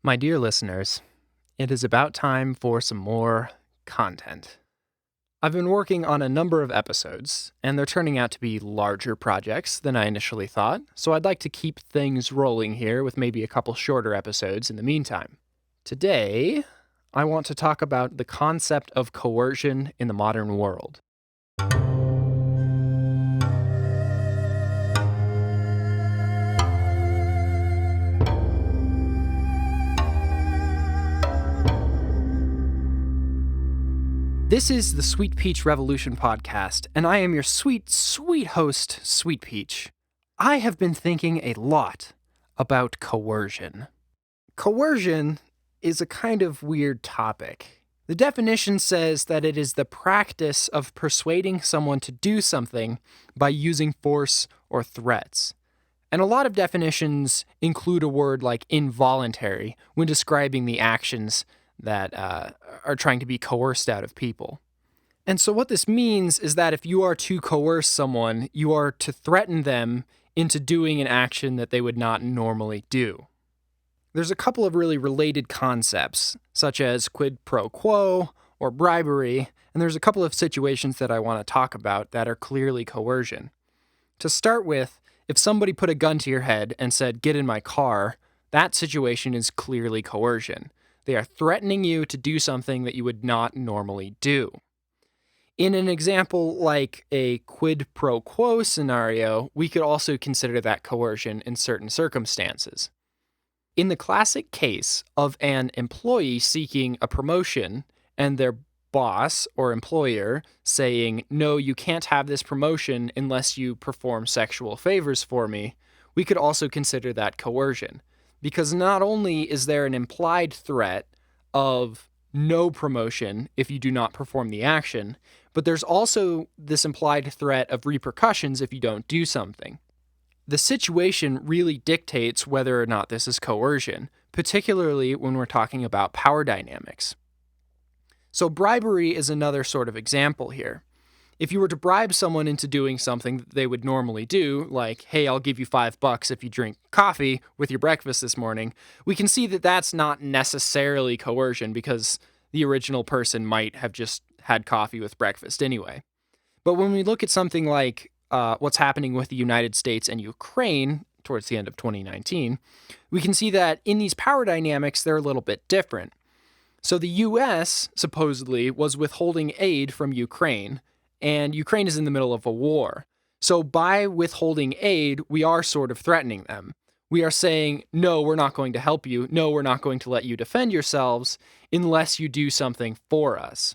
My dear listeners, it is about time for some more content. I've been working on a number of episodes, and they're turning out to be larger projects than I initially thought, so I'd like to keep things rolling here with maybe a couple shorter episodes in the meantime. Today, I want to talk about the concept of coercion in the modern world. This is the Sweet Peach Revolution podcast, and I am your sweet, sweet host, Sweet Peach. I have been thinking a lot about coercion. Coercion is a kind of weird topic. The definition says that it is the practice of persuading someone to do something by using force or threats. And a lot of definitions include a word like involuntary when describing the actions that are trying to be coerced out of people. And so what this means is that if you are to coerce someone, you are to threaten them into doing an action that they would not normally do. There's a couple of really related concepts, such as quid pro quo or bribery, and there's a couple of situations that I want to talk about that are clearly coercion. To start with, if somebody put a gun to your head and said, "Get in my car," that situation is clearly coercion. They are threatening you to do something that you would not normally do. In an example like a quid pro quo scenario, we could also consider that coercion in certain circumstances. In the classic case of an employee seeking a promotion and their boss or employer saying, "No, you can't have this promotion unless you perform sexual favors for me," we could also consider that coercion. Because not only is there an implied threat of no promotion if you do not perform the action, but there's also this implied threat of repercussions if you don't do something. The situation really dictates whether or not this is coercion, particularly when we're talking about power dynamics. So bribery is another sort of example here. If you were to bribe someone into doing something that they would normally do, like, "Hey, I'll give you $5 if you drink coffee with your breakfast this morning," we can see that that's not necessarily coercion because the original person might have just had coffee with breakfast anyway. But when we look at something like what's happening with the United States and Ukraine towards the end of 2019, we can see that in these power dynamics, they're a little bit different. So the US supposedly was withholding aid from Ukraine, and Ukraine is in the middle of a war. So by withholding aid, we are sort of threatening them. We are saying, "No, we're not going to help you. No, we're not going to let you defend yourselves unless you do something for us."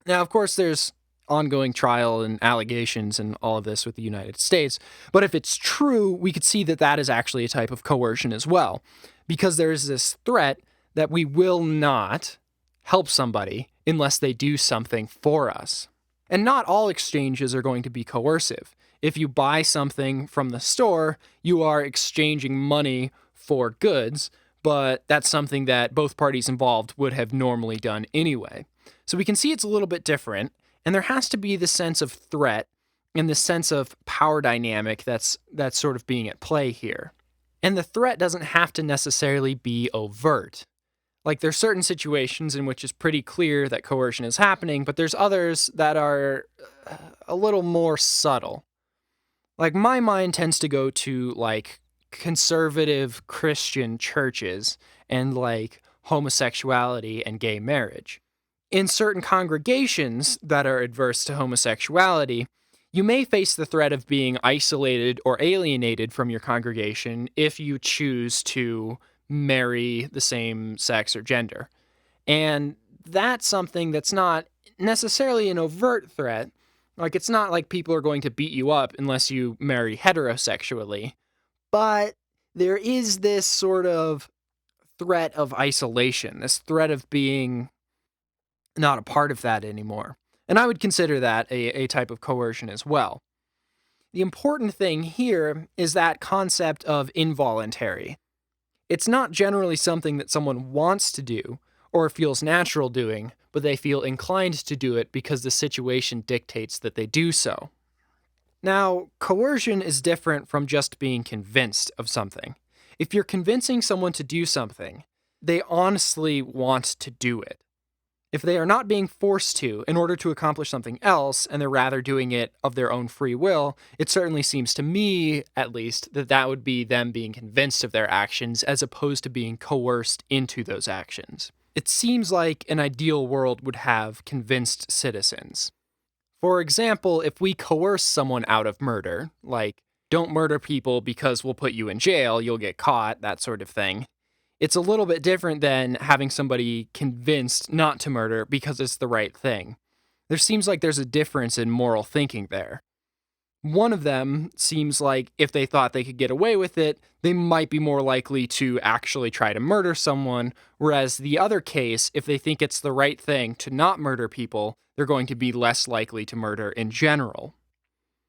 Now, of course, there's ongoing trial and allegations and all of this with the United States. But if it's true, we could see that that is actually a type of coercion as well, because there is this threat that we will not help somebody unless they do something for us. And not all exchanges are going to be coercive. If you buy something from the store, you are exchanging money for goods, but that's something that both parties involved would have normally done anyway. So we can see it's a little bit different, and there has to be the sense of threat and the sense of power dynamic that's sort of being at play here. And the threat doesn't have to necessarily be overt. Like, there's certain situations in which it's pretty clear that coercion is happening, but there's others that are a little more subtle. Like, my mind tends to go to, like, conservative Christian churches and, like, homosexuality and gay marriage. In certain congregations that are adverse to homosexuality, you may face the threat of being isolated or alienated from your congregation if you choose to marry the same sex or gender. And that's something that's not necessarily an overt threat. Like, it's not like people are going to beat you up unless you marry heterosexually. But there is this sort of threat of isolation, this threat of being not a part of that anymore. And I would consider that a type of coercion as well. The important thing here is that concept of involuntary. It's not generally something that someone wants to do or feels natural doing, but they feel inclined to do it because the situation dictates that they do so. Now, coercion is different from just being convinced of something. If you're convincing someone to do something, they honestly want to do it. If they are not being forced to in order to accomplish something else, and they're rather doing it of their own free will, it certainly seems to me, at least, that that would be them being convinced of their actions as opposed to being coerced into those actions. It seems like an ideal world would have convinced citizens. For example, if we coerce someone out of murder, like, don't murder people because we'll put you in jail, you'll get caught, that sort of thing, it's a little bit different than having somebody convinced not to murder because it's the right thing. There seems like there's a difference in moral thinking there. One of them seems like if they thought they could get away with it, they might be more likely to actually try to murder someone, whereas the other case, if they think it's the right thing to not murder people, they're going to be less likely to murder in general.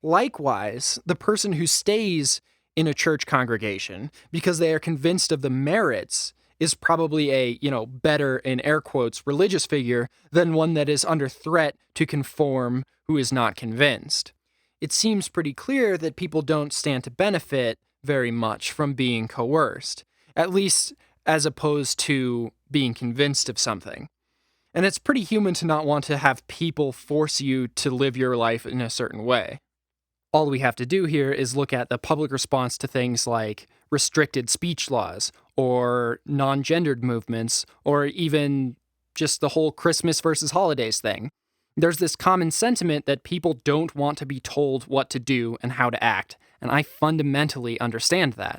Likewise, the person who stays in a church congregation because they are convinced of the merits is probably a, better, in air quotes, religious figure than one that is under threat to conform who is not convinced. It seems pretty clear that people don't stand to benefit very much from being coerced, at least as opposed to being convinced of something. And it's pretty human to not want to have people force you to live your life in a certain way. All we have to do here is look at the public response to things like restricted speech laws, or non-gendered movements, or even just the whole Christmas versus holidays thing. There's this common sentiment that people don't want to be told what to do and how to act, and I fundamentally understand that.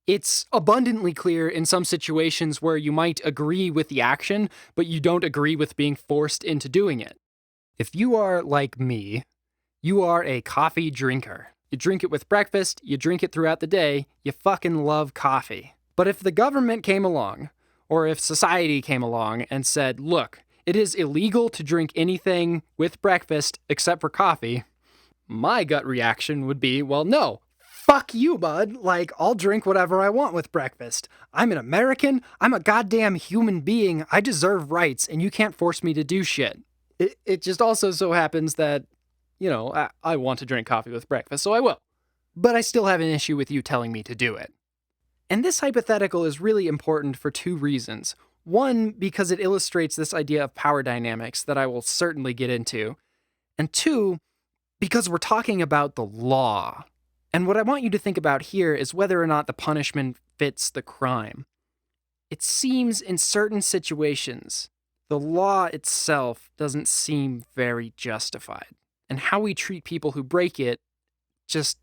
It's abundantly clear in some situations where you might agree with the action, but you don't agree with being forced into doing it. If you are like me, you are a coffee drinker. You drink it with breakfast, you drink it throughout the day, you fucking love coffee. But if the government came along, or if society came along and said, look, it is illegal to drink anything with breakfast except for coffee, my gut reaction would be, well, no, fuck you, bud. Like, I'll drink whatever I want with breakfast. I'm an American, I'm a goddamn human being, I deserve rights, and you can't force me to do shit. It just also so happens that I want to drink coffee with breakfast, so I will. But I still have an issue with you telling me to do it. And this hypothetical is really important for two reasons. One, because it illustrates this idea of power dynamics that I will certainly get into. And two, because we're talking about the law. And what I want you to think about here is whether or not the punishment fits the crime. It seems in certain situations, the law itself doesn't seem very justified. And how we treat people who break it just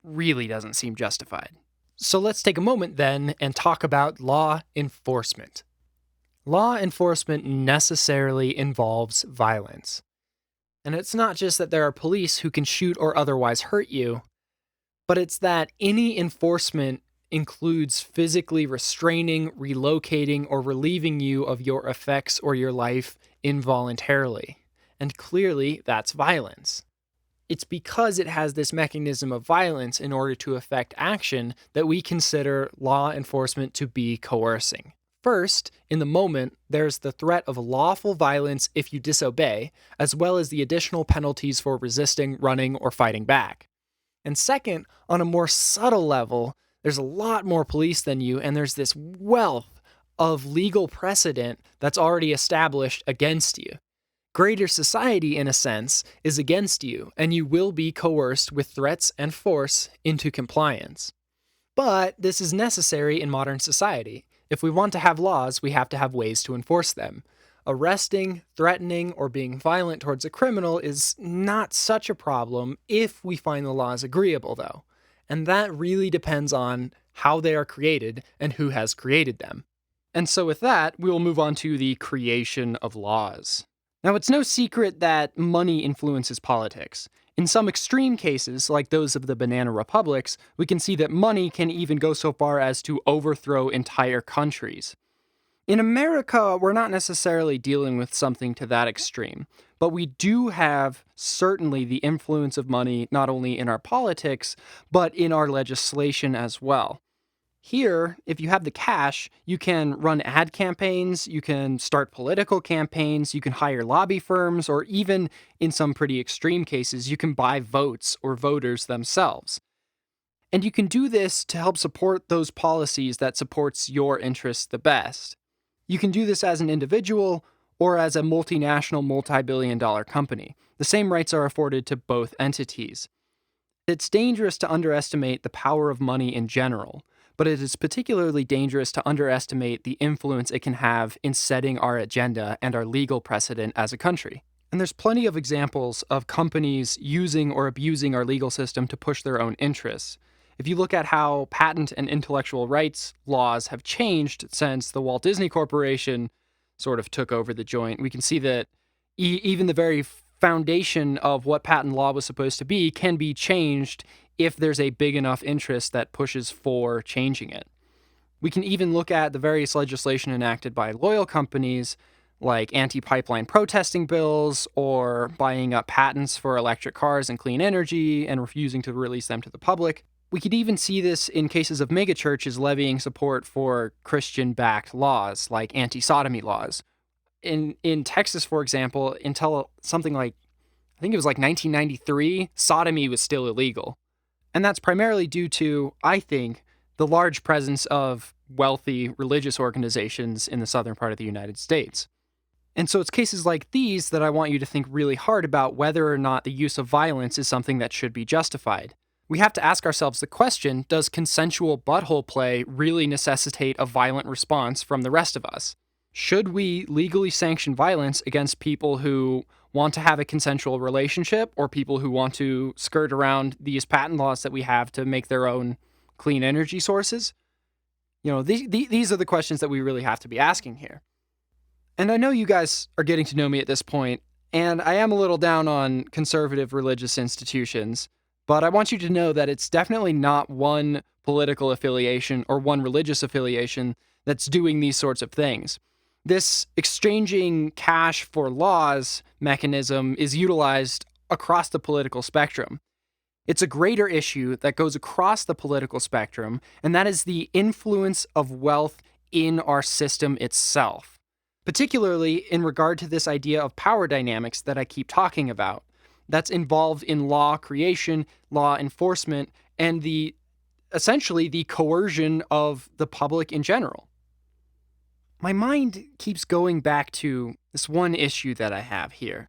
really doesn't seem justified. So let's take a moment then and talk about law enforcement. Law enforcement necessarily involves violence. And it's not just that there are police who can shoot or otherwise hurt you, but it's that any enforcement includes physically restraining, relocating, or relieving you of your effects or your life involuntarily. And clearly, that's violence. It's because it has this mechanism of violence in order to effect action that we consider law enforcement to be coercing. First, in the moment, there's the threat of lawful violence if you disobey, as well as the additional penalties for resisting, running, or fighting back. And second, on a more subtle level, there's a lot more police than you, and there's this wealth of legal precedent that's already established against you. Greater society, in a sense, is against you, and you will be coerced with threats and force into compliance. But this is necessary in modern society. If we want to have laws, we have to have ways to enforce them. Arresting, threatening, or being violent towards a criminal is not such a problem if we find the laws agreeable, though. And that really depends on how they are created and who has created them. And so with that, we will move on to the creation of laws. Now, it's no secret that money influences politics. In some extreme cases, like those of the banana republics, we can see that money can even go so far as to overthrow entire countries. In America, we're not necessarily dealing with something to that extreme, but we do have certainly the influence of money not only in our politics, but in our legislation as well. Here, if you have the cash, you can run ad campaigns, you can start political campaigns, you can hire lobby firms, or even, in some pretty extreme cases, you can buy votes or voters themselves. And you can do this to help support those policies that supports your interests the best. You can do this as an individual or as a multinational, multi-billion-dollar company. The same rights are afforded to both entities. It's dangerous to underestimate the power of money in general, but it is particularly dangerous to underestimate the influence it can have in setting our agenda and our legal precedent as a country. And there's plenty of examples of companies using or abusing our legal system to push their own interests. If you look at how patent and intellectual rights laws have changed since the Walt Disney Corporation sort of took over the joint, we can see that even the very foundation of what patent law was supposed to be can be changed if there's a big enough interest that pushes for changing it. We can even look at the various legislation enacted by loyal companies like anti-pipeline protesting bills or buying up patents for electric cars and clean energy and refusing to release them to the public. We could even see this in cases of megachurches levying support for Christian-backed laws like anti-sodomy laws. In Texas, for example, until something like, I think it was like 1993, sodomy was still illegal. And that's primarily due to, I think, the large presence of wealthy religious organizations in the southern part of the United States. And so it's cases like these that I want you to think really hard about whether or not the use of violence is something that should be justified. We have to ask ourselves the question, does consensual butthole play really necessitate a violent response from the rest of us? Should we legally sanction violence against people who want to have a consensual relationship or people who want to skirt around these patent laws that we have to make their own clean energy sources? You know, these are the questions that we really have to be asking here. And I know you guys are getting to know me at this point, and I am a little down on conservative religious institutions, but I want you to know that it's definitely not one political affiliation or one religious affiliation that's doing these sorts of things. This exchanging cash for laws mechanism is utilized across the political spectrum. It's a greater issue that goes across the political spectrum, and that is the influence of wealth in our system itself, particularly in regard to this idea of power dynamics that I keep talking about. That's involved in law creation, law enforcement, and essentially the coercion of the public in general. My mind keeps going back to this one issue that I have here.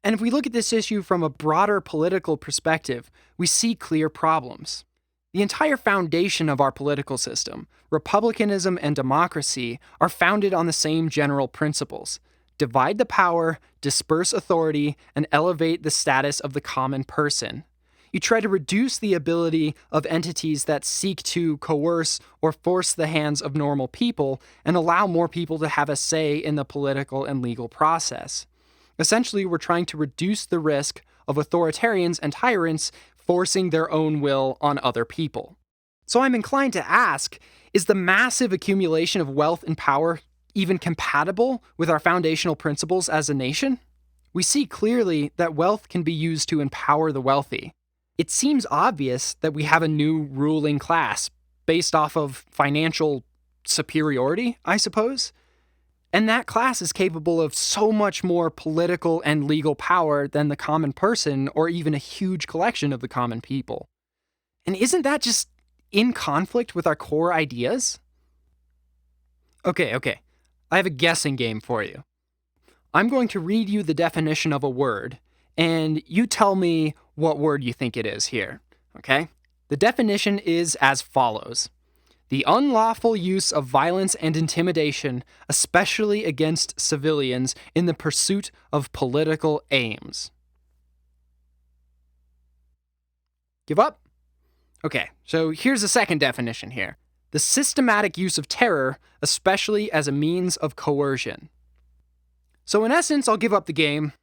And if we look at this issue from a broader political perspective, we see clear problems. The entire foundation of our political system, republicanism and democracy, are founded on the same general principles: divide the power, disperse authority, and elevate the status of the common person. You try to reduce the ability of entities that seek to coerce or force the hands of normal people and allow more people to have a say in the political and legal process. Essentially, we're trying to reduce the risk of authoritarians and tyrants forcing their own will on other people. So I'm inclined to ask, is the massive accumulation of wealth and power even compatible with our foundational principles as a nation? We see clearly that wealth can be used to empower the wealthy. It seems obvious that we have a new ruling class based off of financial superiority, I suppose. And that class is capable of so much more political and legal power than the common person or even a huge collection of the common people. And isn't that just in conflict with our core ideas? Okay. I have a guessing game for you. I'm going to read you the definition of a word, and you tell me what word you think it is here, okay? The definition is as follows: the unlawful use of violence and intimidation, especially against civilians, in the pursuit of political aims. Give up? Okay, so here's the second definition here: the systematic use of terror, especially as a means of coercion. So in essence, I'll give up the game.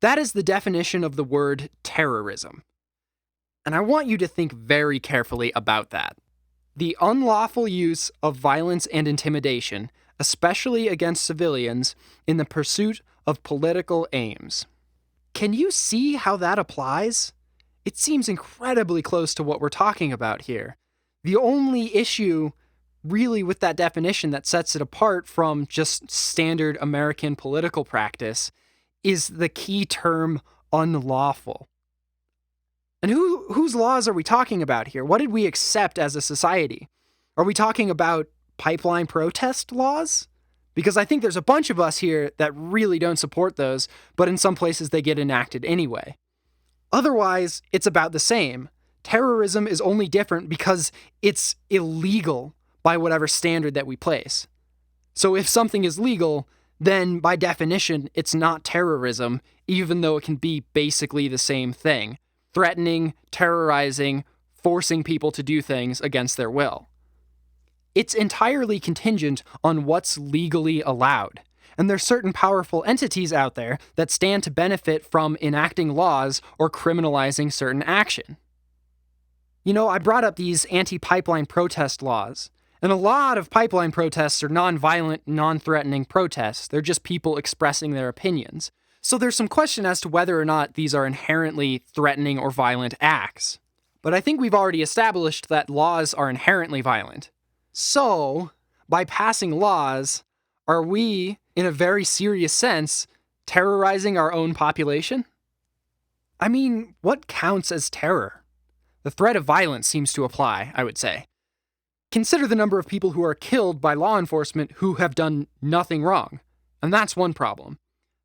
That is the definition of the word terrorism. And I want you to think very carefully about that. The unlawful use of violence and intimidation, especially against civilians, in the pursuit of political aims. Can you see how that applies? It seems incredibly close to what we're talking about here. The only issue really with that definition that sets it apart from just standard American political practice is the key term unlawful. And whose laws are we talking about here? What did we accept as a society? Are we talking about pipeline protest laws? Because I think there's a bunch of us here that really don't support those, but in some places they get enacted anyway. Otherwise, it's about the same. Terrorism is only different because it's illegal by whatever standard that we place. So if something is legal, then by definition, it's not terrorism, even though it can be basically the same thing. Threatening, terrorizing, forcing people to do things against their will. It's entirely contingent on what's legally allowed. And there's certain powerful entities out there that stand to benefit from enacting laws or criminalizing certain action. You know, I brought up these anti-pipeline protest laws. And a lot of pipeline protests are non-violent, non-threatening protests. They're just people expressing their opinions. So there's some question as to whether or not these are inherently threatening or violent acts. But I think we've already established that laws are inherently violent. So, by passing laws, are we, in a very serious sense, terrorizing our own population? I mean, what counts as terror? The threat of violence seems to apply, I would say. Consider the number of people who are killed by law enforcement who have done nothing wrong. And that's one problem.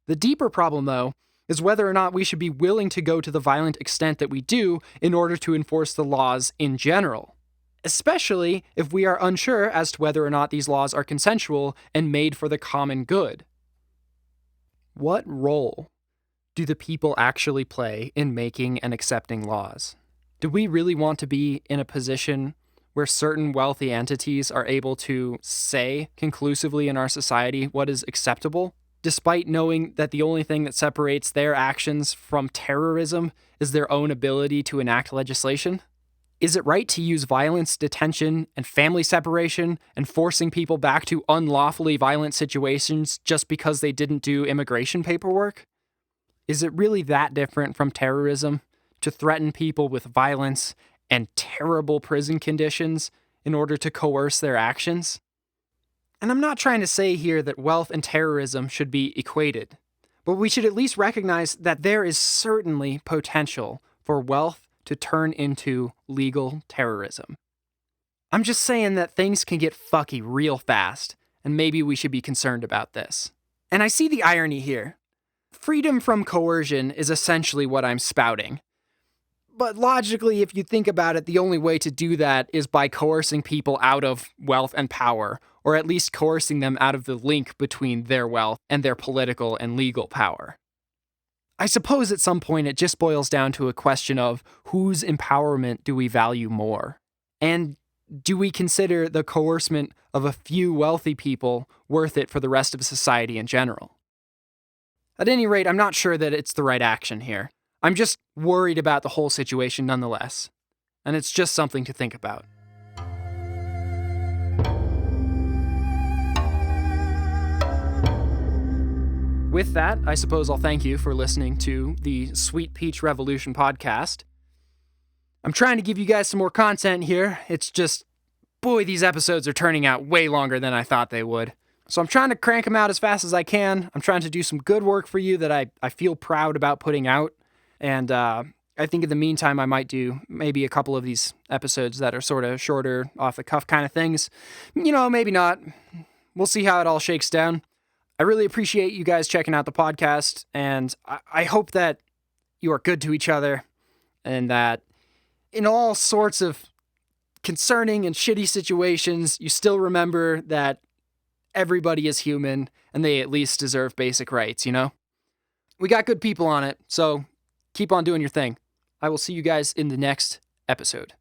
The deeper problem, though, is whether or not we should be willing to go to the violent extent that we do in order to enforce the laws in general. Especially if we are unsure as to whether or not these laws are consensual and made for the common good. What role do the people actually play in making and accepting laws? Do we really want to be in a position where certain wealthy entities are able to say conclusively in our society what is acceptable, despite knowing that the only thing that separates their actions from terrorism is their own ability to enact legislation? Is it right to use violence, detention, and family separation and forcing people back to unlawfully violent situations just because they didn't do immigration paperwork? Is it really that different from terrorism to threaten people with violence and terrible prison conditions in order to coerce their actions? And I'm not trying to say here that wealth and terrorism should be equated, but we should at least recognize that there is certainly potential for wealth to turn into legal terrorism. I'm just saying that things can get fucky real fast, and maybe we should be concerned about this. And I see the irony here. Freedom from coercion is essentially what I'm spouting. But logically, if you think about it, the only way to do that is by coercing people out of wealth and power, or at least coercing them out of the link between their wealth and their political and legal power. I suppose at some point it just boils down to a question of whose empowerment do we value more? And do we consider the coercement of a few wealthy people worth it for the rest of society in general? At any rate, I'm not sure that it's the right action here. I'm just worried about the whole situation nonetheless. And it's just something to think about. With that, I suppose I'll thank you for listening to the Sweet Peach Revolution podcast. I'm trying to give you guys some more content here. It's just, boy, these episodes are turning out way longer than I thought they would. So I'm trying to crank them out as fast as I can. I'm trying to do some good work for you that I feel proud about putting out. And I think in the meantime, I might do maybe a couple of these episodes that are sort of shorter, off-the-cuff kind of things. You know, maybe not. We'll see how it all shakes down. I really appreciate you guys checking out the podcast, and I hope that you are good to each other, and that in all sorts of concerning and shitty situations, you still remember that everybody is human, and they at least deserve basic rights, you know? We got good people on it, so keep on doing your thing. I will see you guys in the next episode.